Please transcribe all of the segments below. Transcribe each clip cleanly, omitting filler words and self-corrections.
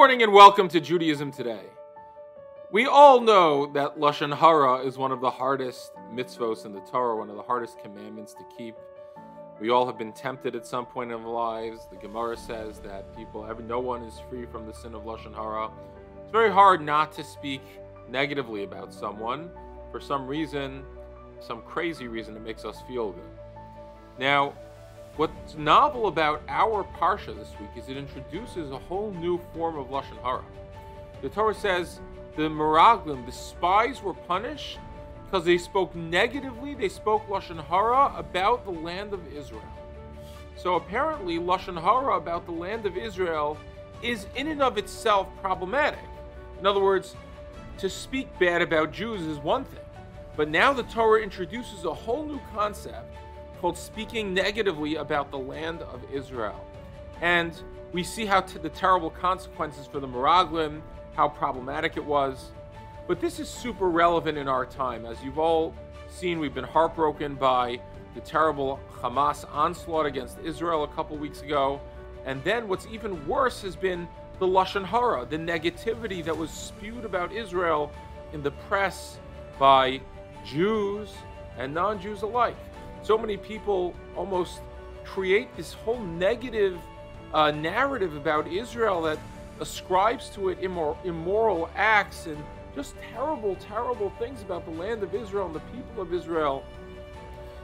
morning and welcome to Judaism Today. We all know that Lashon Hara is one of the hardest mitzvos in the Torah, one of the hardest commandments to keep. We all have been tempted at some point in our lives. The Gemara says that no one is free from the sin of Lashon Hara. It's very hard not to speak negatively about someone. For some reason, some crazy reason, it makes us feel good. Now, what's novel about our Parsha this week is it introduces a whole new form of Lashon Hara. The Torah says the Meraglim, the spies, were punished because they spoke negatively, they spoke Lashon Hara about the land of Israel. So apparently Lashon Hara about the land of Israel is in and of itself problematic. In other words, to speak bad about Jews is one thing, but now the Torah introduces a whole new concept called speaking negatively about the land of Israel. And we see how the terrible consequences for the Meraglim, how problematic it was. But this is super relevant in our time. As you've all seen, we've been heartbroken by the terrible Hamas onslaught against Israel a couple weeks ago. And then what's even worse has been the Lashon Hara, the negativity that was spewed about Israel in the press by Jews and non-Jews alike. So many people almost create this whole negative narrative about Israel that ascribes to it immoral acts and just terrible, terrible things about the land of Israel and the people of Israel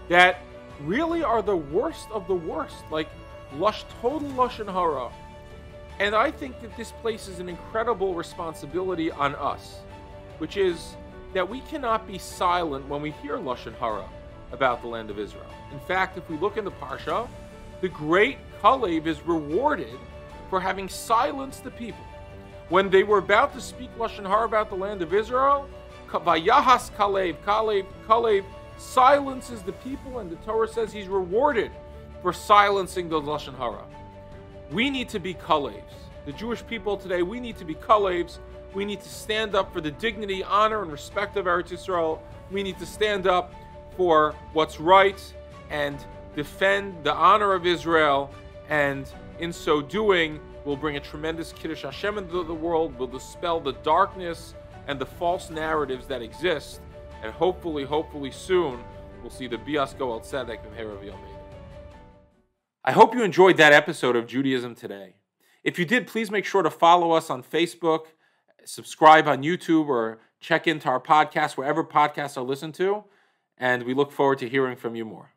that really are the worst of the worst, like total Lashon Hara. And I think that this places an incredible responsibility on us, which is that we cannot be silent when we hear Lashon Hara about the land of Israel. In fact, if we look in the Parsha, the great Kalev is rewarded for having silenced the people. When they were about to speak Lashon Hara about the land of Israel, Vayahas Kalev silences the people, and the Torah says he's rewarded for silencing the Lashon Hara. We need to be Kalevs. The Jewish people today, we need to be Kalevs. We need to stand up for the dignity, honor, and respect of Eretz Yisrael. We need to stand up for what's right and defend the honor of Israel, and in so doing will bring a tremendous Kiddush Hashem into the world, will dispel the darkness and the false narratives that exist, and hopefully soon we'll see the Bias go al Tzedek B'mehera v'yameinu. I hope you enjoyed that episode of Judaism Today. If you did, please make sure to follow us on Facebook, subscribe on YouTube, or check into our podcast wherever podcasts are listened to. And we look forward to hearing from you more.